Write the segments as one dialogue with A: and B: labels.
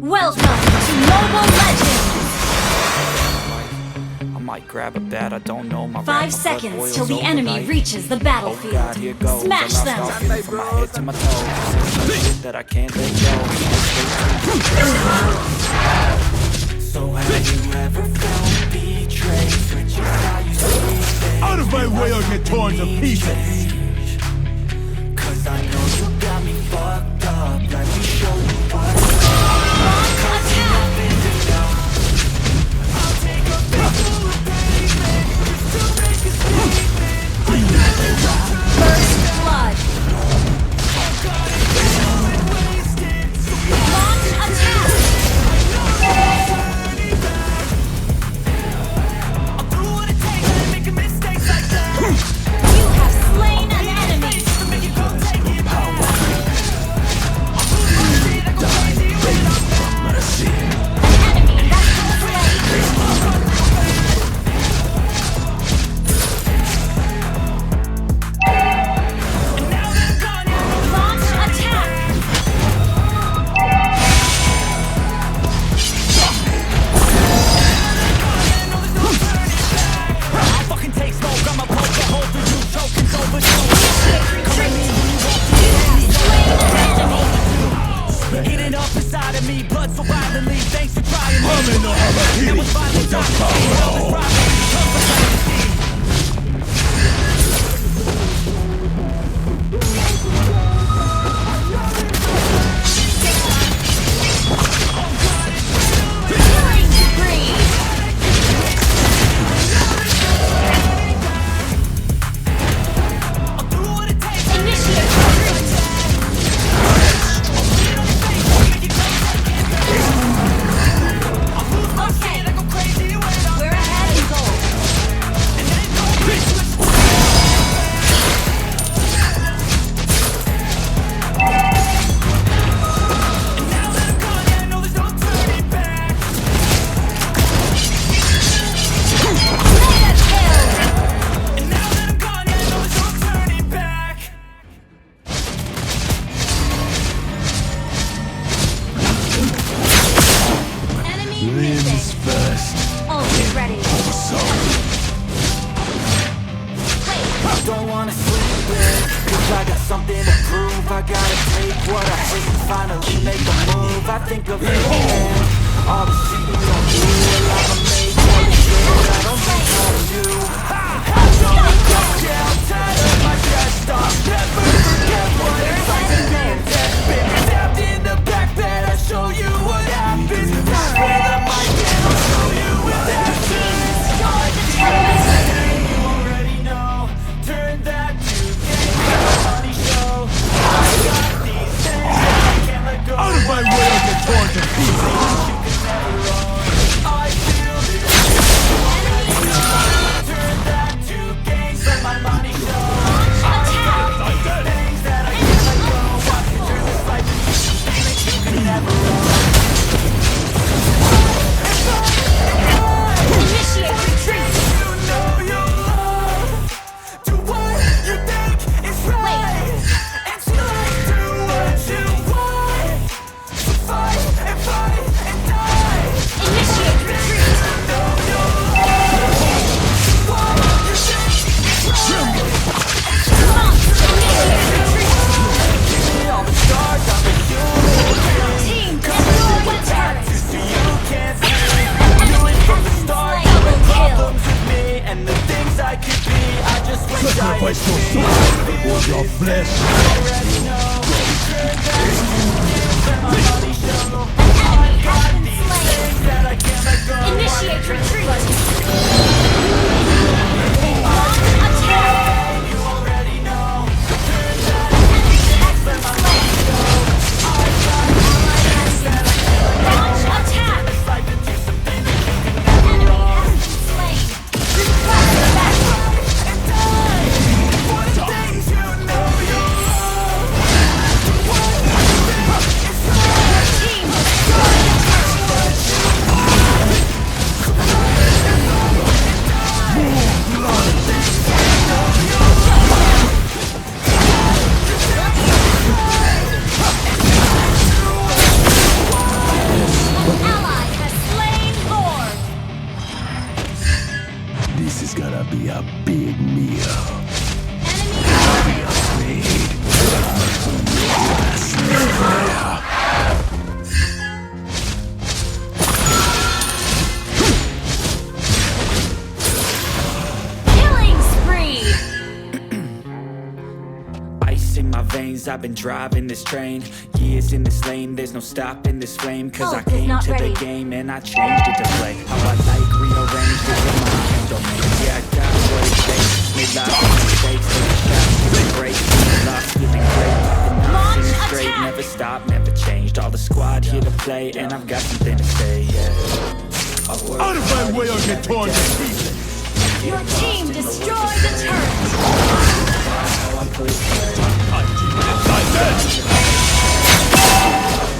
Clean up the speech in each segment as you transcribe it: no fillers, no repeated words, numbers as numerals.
A: Welcome to Mobile Legends!
B: I might grab a bat, I don't know my
A: 5 seconds till the enemy reaches the battlefield.
B: God, here goes.
A: Smash
B: I
A: them!
B: lost all feeling from my head to my toes. Shit that I can't let go. So have you ever felt betrayed? Switching how you see things.
C: Out of my way or get torn to pieces!
B: Cause I know you got me fucked up. Let me show you what.
A: First blood! Launch attack! You have slain an enemy!
C: Limbs first.
A: Always ready.
B: Don't wanna sleep in, cause I got something to prove. I gotta take what I hate, finally make a move. I think of you and all the shit you don't do. Well, I'ma make all the shit I don't think I'll do. I don't go down, tired of my chest off. Never forget what it's like to be in death. Been stabbed in the back bed, I'll show you what happens. That's where the mic and I'll show you what happens.
C: Out of my way or get torn to pieces!
B: Fight and fight. I've been driving this train. Years in this lane, there's no stopping this flame. Cause I
A: Ult is
B: came
A: not
B: to
A: ready.
B: the game and I changed it to play how I like, rearranged it in my own domain. Yeah, I got what it takes, made lots of mistakes, taking shots, feeling great, feeling lost, feeling great. And
A: Launch
B: I'm feeling straight,
A: attack!
B: never stopped, never changed. All the squad here to play and I've got something to say, yeah.
C: Out of my way or get torn to pieces!
A: Your team destroyed the turret.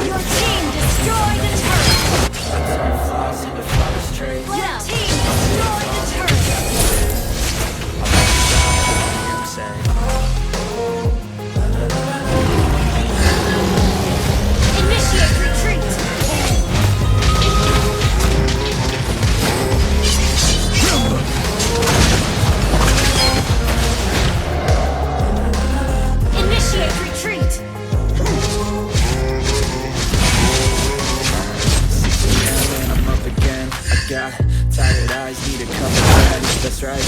A: Your team destroyed the turret. Your team destroyed the turret. Initiate retreat. Initiate retreat.
B: And I'm up again. I got tired eyes, need a couple friends. That's right.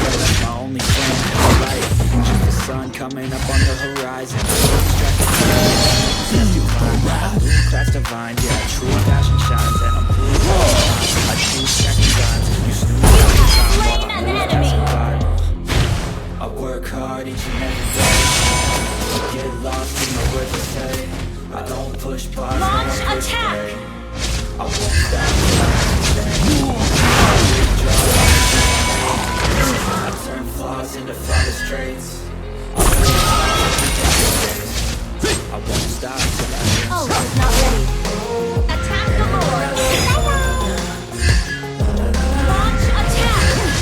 B: That's my only friend. Right. Just the sun coming up on the horizon. Blue class divine, yeah. True passion shines, and I'm blue. I choose second signs. You snooze every time while
A: slain
B: I'm
A: an
B: blue
A: enemy.
B: passing by. I work hard each and every day. Get lost in my words to say. I don't push pause.
A: Launch
B: I push
A: attack.
B: play. I won't stop till I turn flaws into flawless traits. I won't stop till I
A: Ult is not ready. Attack the Lord. Launch attack.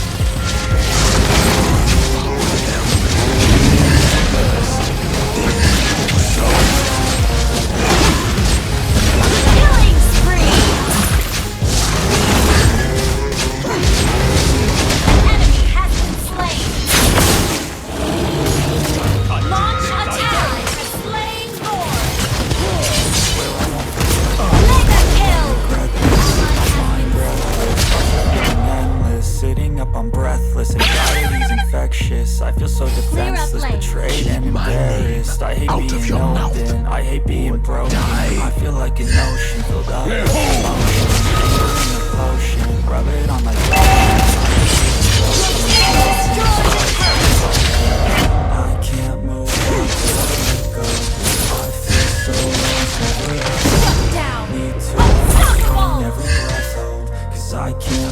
A: Killing spree. Enemy has been slain. Launch attack. Has slain Lord. Mega kill.
B: endless, sitting up, I'm breathless. Anxiety's infectious. I feel so defenseless,
A: lane.
B: betrayed and embarrassed. I hate
C: out
B: being
C: of your mouth.
B: open. I hate being broken.
C: Die.
B: I feel like an ocean filled up with emotion. Taking a potion, rub it on my back. I can't move on till I let go. I feel so lost, never
A: Down.
B: need to
A: Unstoppable.
B: every breath hold. Cause I can't